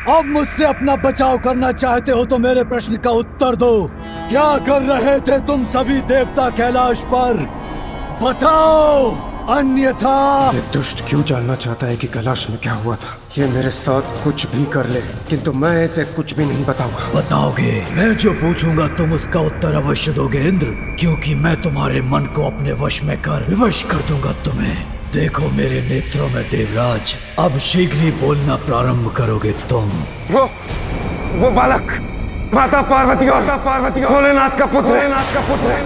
अब मुझसे अपना बचाव करना चाहते हो तो मेरे प्रश्न का उत्तर दो। क्या कर रहे थे तुम सभी देवता कैलाश पर? बताओ, अन्यथा। ये दुष्ट क्यों जानना चाहता है कि कैलाश में क्या हुआ था? ये मेरे साथ कुछ भी कर ले, किंतु मैं इसे कुछ भी नहीं बताऊंगा। बताओगे? मैं जो पूछूंगा तुम उसका उत्तर अवश्य दोगे इंद्र, क्योंकि मैं तुम्हारे मन को अपने वश में कर विवश कर दूंगा तुम्हें। देखो मेरे नेत्रों में देवराज, अब शीघ्र ही बोलना प्रारंभ करोगे तुम। वो बालक माता पार्वती और भोलेनाथ का पुत्र है।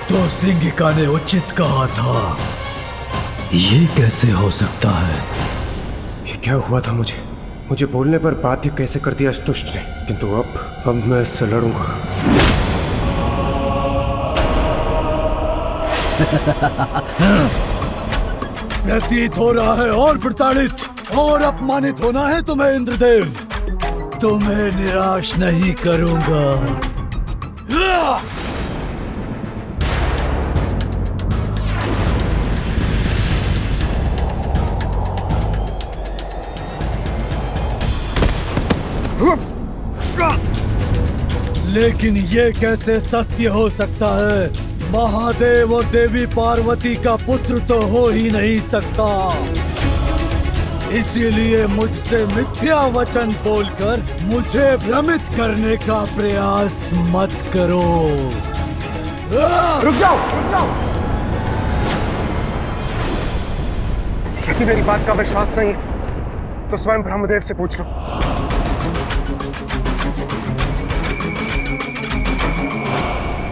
तो सिंगिका ने उचित कहा था। ये कैसे हो सकता है? ये क्या हुआ था? मुझे बोलने पर बाध्य कैसे कर दिया इस दुष्ट ने? किंतु अब मैं इससे लड़ूंगा। प्रतीत हो रहा है और प्रताड़ित और अपमानित होना है तुम्हें इंद्रदेव। तुम्हें निराश नहीं करूंगा। लेकिन ये कैसे सत्य हो सकता है? महादेव और देवी पार्वती का पुत्र तो हो ही नहीं सकता। इसीलिए मुझसे मिथ्या वचन बोलकर मुझे भ्रमित करने का प्रयास मत करो। रुक जाओ। यदि मेरी बात का विश्वास नहीं है तो स्वयं ब्रह्मदेव से पूछ लो।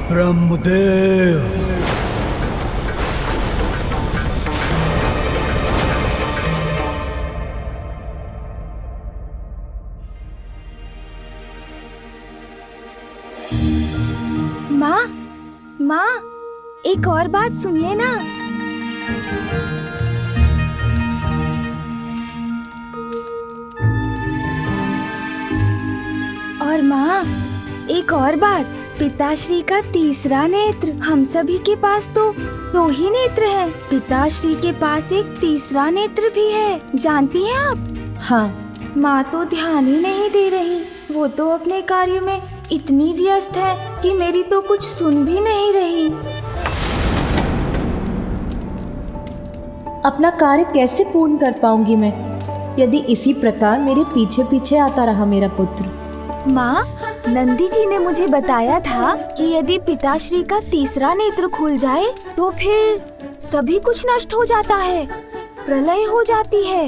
ब्रह्मदेव, माँ, एक और बात सुनिए ना। और माँ, एक और बात, पिताश्री का तीसरा नेत्र। हम सभी के पास तो 2 ही नेत्र हैं। पिताश्री के पास एक तीसरा नेत्र भी है, जानती हैं आप? हाँ। माँ तो ध्यान ही नहीं दे रही। वो तो अपने कार्य में इतनी व्यस्त है कि मेरी तो कुछ सुन भी नहीं रही। अपना कार्य कैसे पूर्ण कर पाऊंगी मैं यदि इसी प्रकार मेरे पीछे पीछे आता रहा मेरा पुत्र? माँ, नंदी जी ने मुझे बताया था कि यदि पिताश्री का तीसरा नेत्र खुल जाए तो फिर सभी कुछ नष्ट हो जाता है, प्रलय हो जाती है।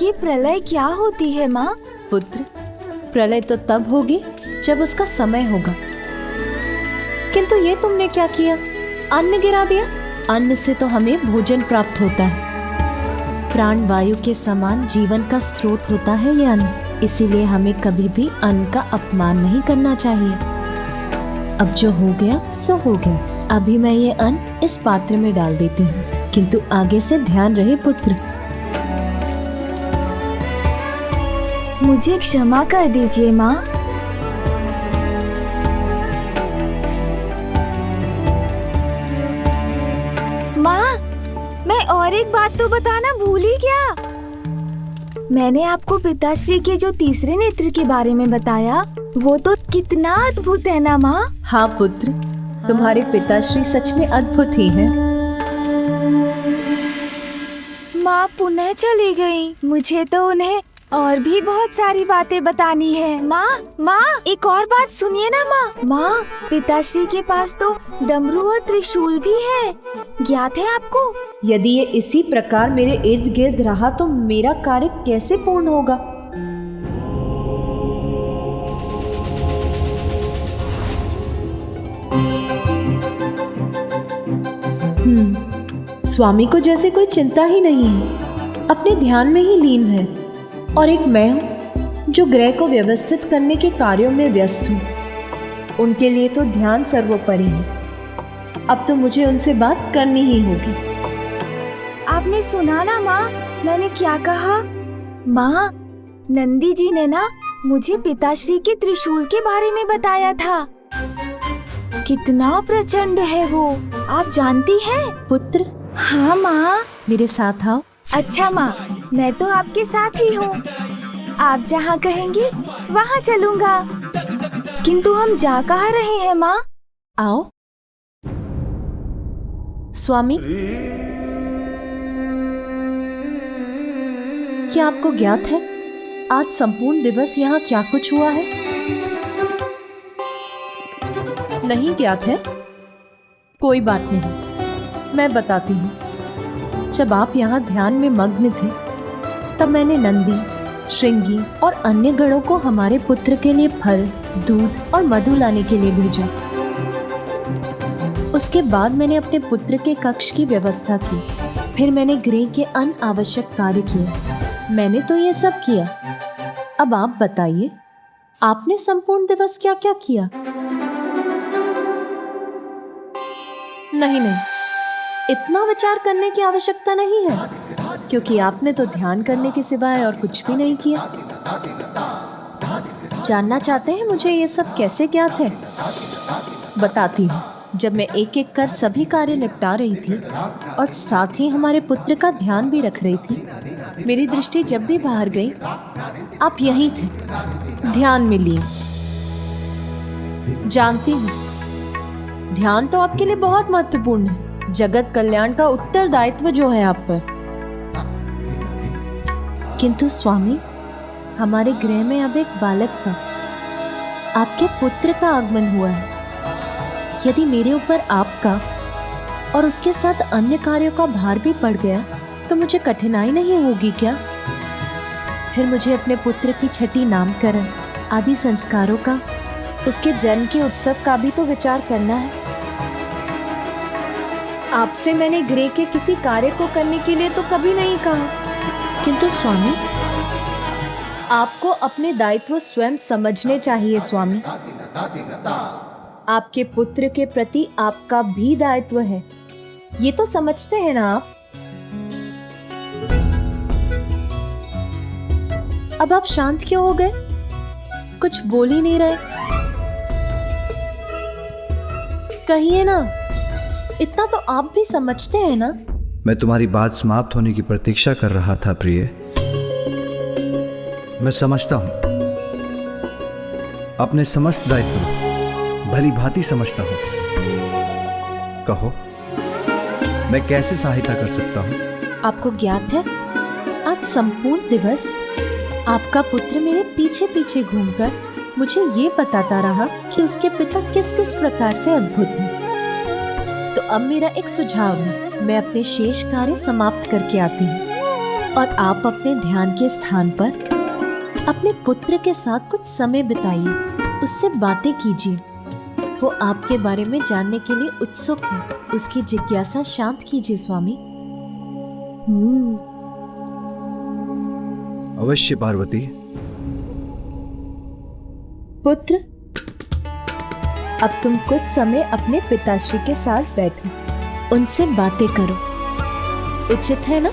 ये प्रलय क्या होती है माँ? पुत्र, प्रलय तो तब होगी जब उसका समय होगा। किंतु ये तुमने क्या किया? अन्न गिरा दिया। अन्न से तो हमें भोजन प्राप्त होता है। प्राण वायु के समान जीवन का स्रोत होता है ये अन्न। इसीलिए हमें कभी भी अन्न का अपमान नहीं करना चाहिए। अब जो हो गया सो हो गया। अभी मैं ये अन्न इस पात्र में डाल देती हूँ, किंतु आगे से ध्यान रहे पुत्र। मुझे क्षमा कर दीजिए माँ। माँ, मैं और एक बात तो बताना भूल ही गया। मैंने आपको पिताश्री के जो तीसरे नेत्र के बारे में बताया, वो तो कितना अद्भुत है ना माँ? हाँ पुत्र, तुम्हारे पिताश्री सच में अद्भुत ही हैं। माँ पुनः चली गई। मुझे तो उन्हें और भी बहुत सारी बातें बतानी है। माँ, एक और बात सुनिए ना माँ। माँ, पिताश्री के पास तो डमरू और त्रिशूल भी है, ज्ञात है आपको? यदि ये इसी प्रकार मेरे इर्द गिर्द रहा तो मेरा कार्य कैसे पूर्ण होगा? स्वामी को जैसे कोई चिंता ही नहीं है, अपने ध्यान में ही लीन है। और एक मैं हूँ जो ग्रह को व्यवस्थित करने के कार्यों में व्यस्त हूँ। उनके लिए तो ध्यान सर्वोपरि है। अब तो मुझे उनसे बात करनी ही होगी। आपने सुना ना माँ, मैंने क्या कहा? माँ, नंदी जी ने ना मुझे पिताश्री के त्रिशूल के बारे में बताया था। कितना प्रचंड है वो, आप जानती हैं? पुत्र, हाँ माँ। मेरे साथ आओ। अच्छा माँ, मैं तो आपके साथ ही हूँ। आप जहाँ कहेंगी वहाँ चलूँगा। किंतु हम जा कहाँ रहे हैं माँ? आओ। स्वामी, क्या आपको ज्ञात है आज संपूर्ण दिवस यहाँ क्या कुछ हुआ है? नहीं ज्ञात है? कोई बात नहीं, मैं बताती हूँ। जब आप यहाँ ध्यान में मग्न थे, तब मैंने नंदी, श्रृंगी और अन्य गणों को हमारे पुत्र के लिए फल, दूध और मधु लाने के लिए भेजा। उसके बाद मैंने अपने पुत्र के कक्ष की व्यवस्था की। फिर मैंने गृह के अनावश्यक कार्य किए। मैंने तो ये सब किया। अब आप बताइए, आपने संपूर्ण दिवस क्या क्या किया? नहीं, इतना विचार करने की आवश्यकता नहीं है, क्योंकि आपने तो ध्यान करने के सिवाय और कुछ भी नहीं किया। जानना चाहते हैं मुझे ये सब कैसे ज्ञात है? बताती हूँ। जब मैं एक एक कर सभी कार्य निपटा रही थी और साथ ही हमारे पुत्र का ध्यान भी रख रही थी, मेरी दृष्टि जब भी बाहर गई, आप यहीं थे, ध्यान में लिए। जानती हूँ, ध्यान तो आपके लिए बहुत महत्वपूर्ण है। जगत कल्याण का उत्तरदायित्व जो है आप पर। किंतु स्वामी, हमारे गृह में अब एक बालक का, आपके पुत्र का आगमन हुआ है। यदि मेरे ऊपर आपका और उसके साथ अन्य कार्यों का भार भी पड़ गया, तो मुझे कठिनाई नहीं होगी क्या? फिर मुझे अपने पुत्र की छठी नामकरण आदि संस्कारों का, उसके जन्म के उत्सव का भी तो विचार करना है। आपसे मैंने गृह के किसी कार्य को करने के लिए तो कभी नहीं कहा। किंतु स्वामी, आपको अपने दायित्व स्वयं समझने चाहिए स्वामी। आपके पुत्र के प्रति आपका भी दायित्व है, ये तो समझते हैं ना आप? अब आप शांत क्यों हो गए? कुछ बोल ही नहीं रहे। कहिए ना, इतना तो आप भी समझते हैं ना? मैं तुम्हारी बात समाप्त होने की प्रतीक्षा कर रहा था प्रिय। मैं समझता हूं, अपने समस्त दायित्व भली भांति समझता हूं। कहो, मैं कैसे सहायता कर सकता हूं? आपको ज्ञात है, आज संपूर्ण दिवस आपका पुत्र मेरे पीछे पीछे घूमकर मुझे ये बताता रहा कि उसके पिता किस किस प्रकार से अद्भुत हैं। तो अब मेरा एक सुझाव है, मैं अपने शेष कार्य समाप्त करके आती हूँ और आप अपने ध्यान के स्थान पर अपने पुत्र के साथ कुछ समय बिताइए, उससे बातें कीजिए। वो आपके बारे में जानने के लिए उत्सुक है, उसकी जिज्ञासा शांत कीजिए स्वामी। अवश्य पार्वती। पुत्र, अब तुम कुछ समय अपने पिताश्री के साथ बैठो, उनसे बातें करो, उचित है ना?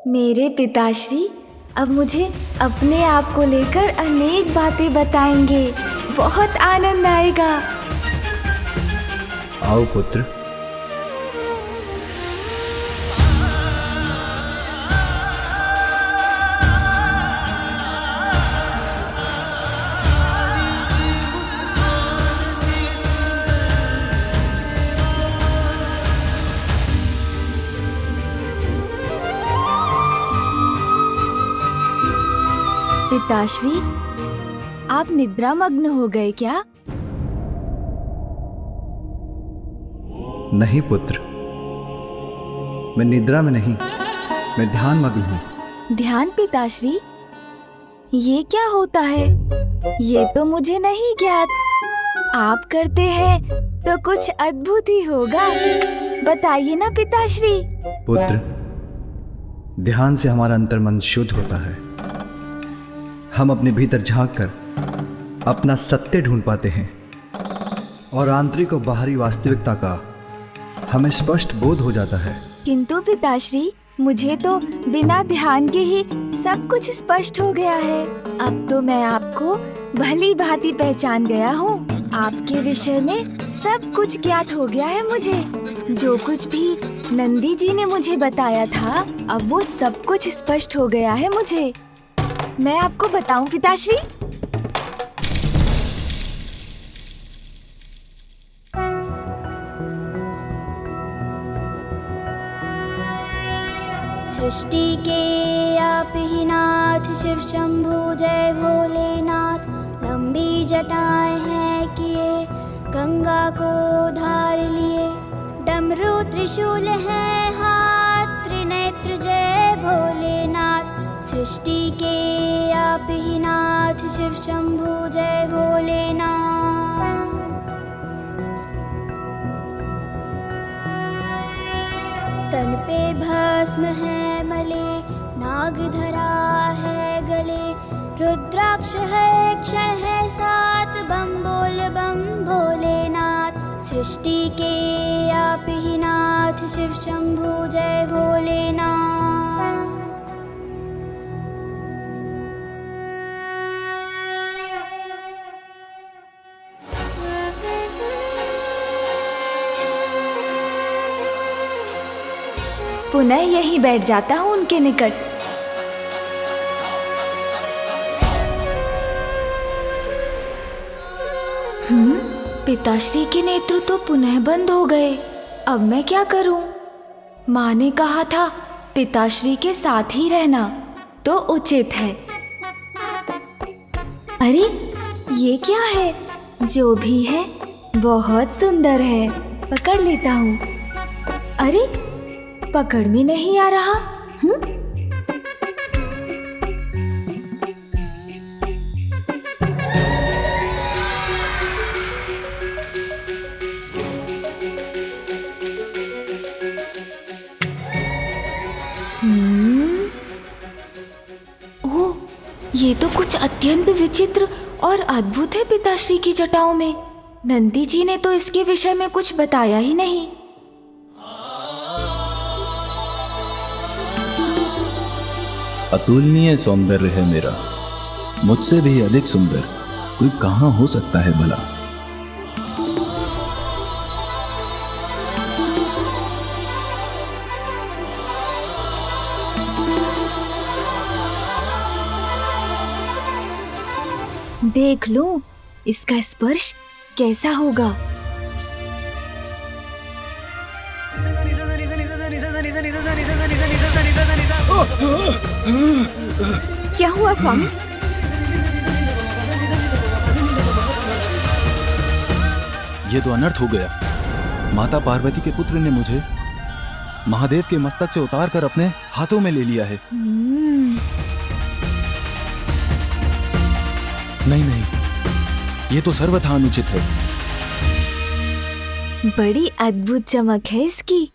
मेरे पिताश्री अब मुझे अपने आप को लेकर अनेक बातें बताएंगे। बहुत आनंद आएगा। आओ पुत्र। पिताश्री, आप निद्रा मग्न हो गए क्या? नहीं पुत्र, मैं निद्रा में नहीं, मैं ध्यान मग्न हूँ। ध्यान पिताश्री, ये क्या होता है? ये तो मुझे नहीं ज्ञात। आप करते हैं तो कुछ अद्भुत ही होगा। बताइए ना पिताश्री। पुत्र, ध्यान से हमारा अंतर्मन शुद्ध होता है। हम अपने भीतर झांक कर अपना सत्य ढूंढ पाते हैं और आंतरिक और बाहरी वास्तविकता का हमें स्पष्ट बोध हो जाता है। किंतु पिताश्री, मुझे तो बिना ध्यान के ही सब कुछ स्पष्ट हो गया है। अब तो मैं आपको भली भांति पहचान गया हूँ। आपके विषय में सब कुछ ज्ञात हो गया है मुझे। जो कुछ भी नंदी जी ने मुझे बताया था, अब वो सब कुछ स्पष्ट हो गया है मुझे। मैं आपको बताऊं पिताश्री? सृष्टि के आप ही नाथ, शिव शंभु जय भोलेनाथ। लंबी जटाएं हैं किए, गंगा को धार लिए। डमरू त्रिशूल है हाथ, त्रिनेत्र जय भोलेनाथ। सृष्टि के आप ही नाथ, शिव शंभु जय भोलेनाथ। तन पे भस्म है मले, नाग धरा है गले। रुद्राक्ष है क्षण है साथ, बम बोल बम भोलेनाथ। सृष्टि के आप ही नाथ, शिव शंभु जय भोलेनाथ। पुनः यहीं बैठ जाता हूँ उनके निकट। पिताश्री के नेत्र तो पुनः बंद हो गए। अब मैं क्या करूं? माँ ने कहा था पिताश्री के साथ ही रहना तो उचित है। अरे ये क्या है? जो भी है बहुत सुंदर है। पकड़ लेता हूँ। अरे पकड़ में नहीं आ रहा। ओह, ये तो कुछ अत्यंत विचित्र और अद्भुत है पिताश्री की जटाओं में। नंदी जी ने तो इसके विषय में कुछ बताया ही नहीं। अतुलनीय सौंदर्य है मेरा, मुझसे भी अधिक सुंदर कोई कहाँ हो सकता है भला। देख लूं इसका स्पर्श कैसा होगा। क्या हुआ स्वामी? ये तो अनर्थ हो गया। माता पार्वती के पुत्र ने मुझे महादेव के मस्तक से उतार कर अपने हाथों में ले लिया है। नहीं नहीं, ये तो सर्वथा अनुचित है। बड़ी अद्भुत चमक है इसकी।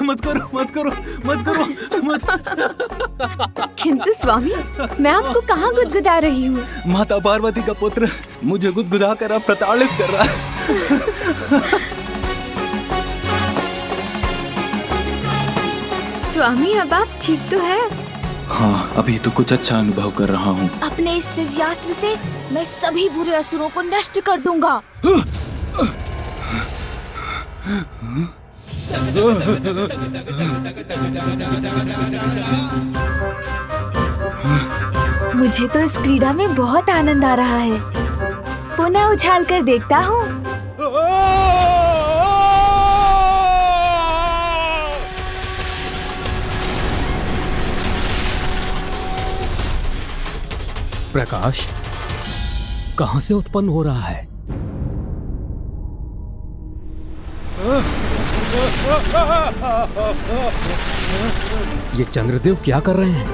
मत करो मत करो मत करो मत। किंतु स्वामी, मैं आपको कहाँ गुदगुदा रही हूँ? माता पार्वती का पुत्र मुझे गुदगुदा कर अब प्रताड़ित कर रहा है। स्वामी, अब आप ठीक तो है? हाँ, अभी तो कुछ अच्छा अनुभव कर रहा हूँ। अपने इस दिव्यास्त्र से मैं सभी बुरे असुरों को नष्ट कर दूंगा। मुझे तो इस क्रीड़ा में बहुत आनंद आ रहा है। पुनः उछाल कर देखता हूँ। प्रकाश कहां से उत्पन्न हो रहा है? ये चंद्रदेव क्या कर रहे हैं?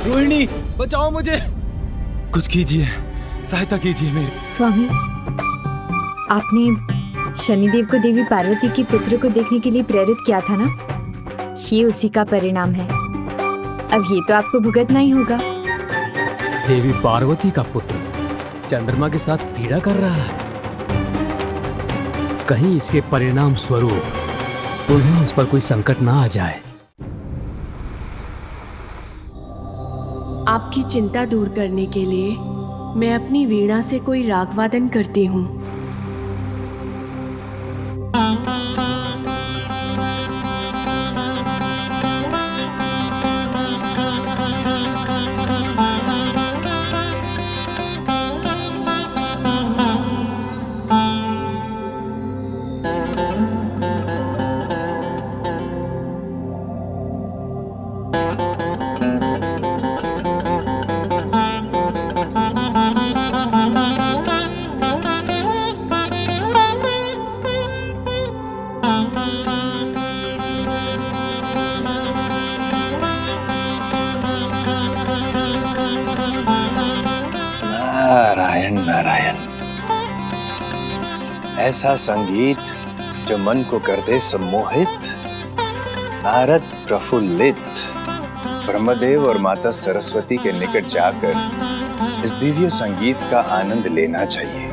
रोहिणी, बचाओ मुझे, कुछ कीजिए, सहायता कीजिए मेरी। स्वामी, आपने शनिदेव को देवी पार्वती के पुत्र को देखने के लिए प्रेरित किया था ना? ये उसी का परिणाम है। अब ये तो आपको भुगतना ही होगा। देवी पार्वती का पुत्र चंद्रमा के साथ पीड़ा कर रहा है। कहीं इसके परिणाम स्वरूप उन्हें उस पर कोई संकट ना आ जाए। आपकी चिंता दूर करने के लिए मैं अपनी वीणा से कोई राग वादन करती हूँ। नारायण नारायण। ऐसा संगीत जो मन को कर दे सम्मोहित, नारद प्रफुल्लित। ब्रह्मदेव और माता सरस्वती के निकट जाकर इस दिव्य संगीत का आनंद लेना चाहिए।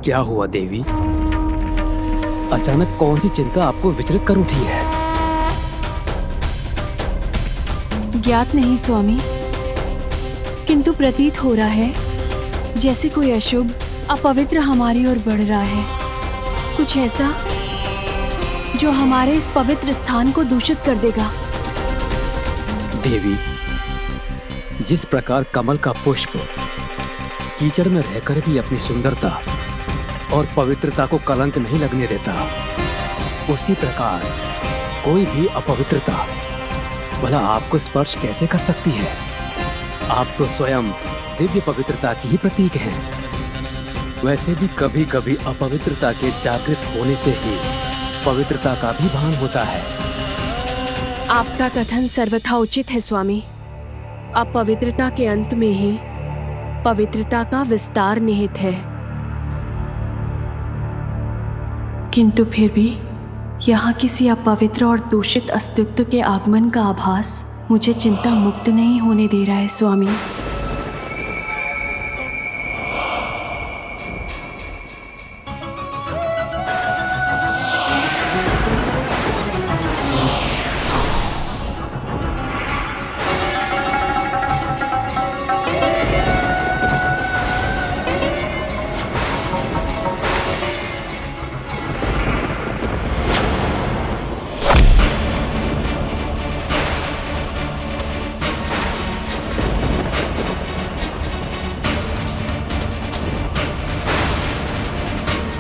क्या हुआ देवी? अचानक कौन सी चिंता आपको विचलित कर उठी है? ज्ञात नहीं स्वामी, किंतु प्रतीत हो रहा है जैसे कोई अशुभ अपवित्र हमारी ओर बढ़ रहा है। कुछ ऐसा जो हमारे इस पवित्र स्थान को दूषित कर देगा। देवी, जिस प्रकार कमल का पुष्प कीचड़ में रहकर भी अपनी सुंदरता और पवित्रता को कलंक नहीं लगने देता, उसी प्रकार कोई भी अपवित्रता भला आपको स्पर्श कैसे कर सकती है? आप तो स्वयं दिव्य पवित्रता की ही प्रतीक हैं। वैसे भी कभी कभी अपवित्रता के जागृत होने से ही पवित्रता का भी भान होता है। आपका कथन सर्वथा उचित है स्वामी। अपवित्रता के अंत में ही पवित्रता का विस्तार निहित है। किंतु फिर भी यहाँ किसी अपवित्र और दूषित अस्तित्व के आगमन का आभास मुझे चिंता मुक्त नहीं होने दे रहा है स्वामी।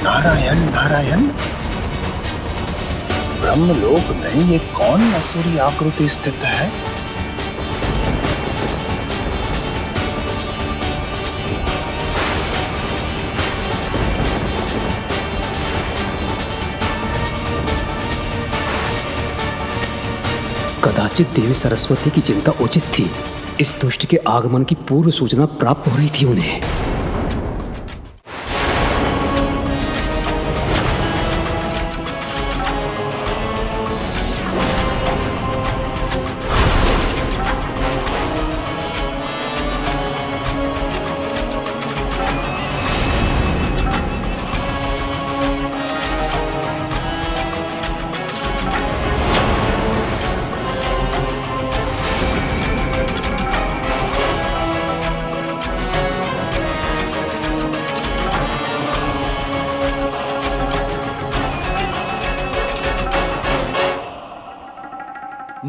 नारायण नारायण। ब्रह्मलोक में ये कौन असुरी आकृति स्थित है? कदाचित देवी सरस्वती की चिंता उचित थी। इस दुष्ट के आगमन की पूर्व सूचना प्राप्त हो रही थी उन्हें।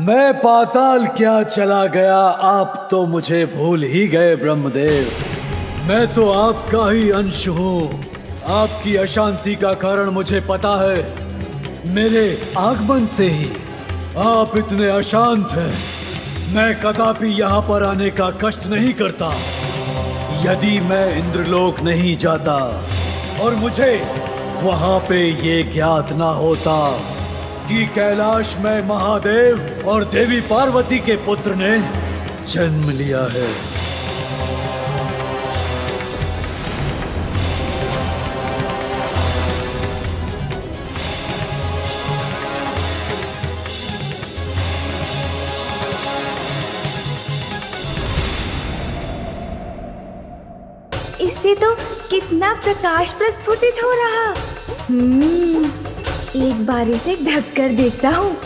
मैं पाताल क्या चला गया, आप तो मुझे भूल ही गए ब्रह्मदेव। मैं तो आपका ही अंश हूँ। आपकी अशांति का कारण मुझे पता है। मेरे आगमन से ही आप इतने अशांत हैं। मैं कदापि यहाँ पर आने का कष्ट नहीं करता यदि मैं इंद्रलोक नहीं जाता और मुझे वहाँ पे ये ज्ञात ना होता कि कैलाश में महादेव और देवी पार्वती के पुत्र ने जन्म लिया है। इससे तो कितना प्रकाश प्रस्फुटित हो रहा। एक बार इसे ढक कर देखता हूँ।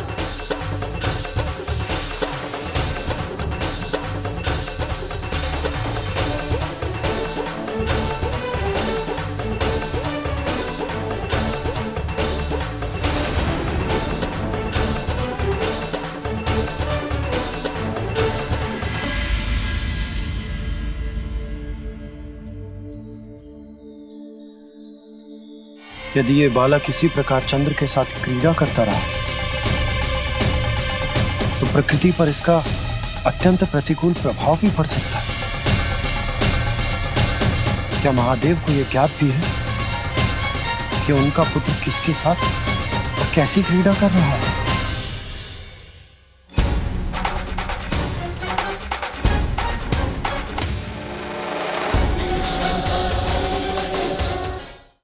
यदि ये बालक किसी प्रकार चंद्र के साथ क्रीड़ा करता रहा तो प्रकृति पर इसका अत्यंत प्रतिकूल प्रभाव भी पड़ सकता है। क्या महादेव को यह ज्ञात भी है कि उनका पुत्र किसके साथ और कैसी क्रीड़ा कर रहा है?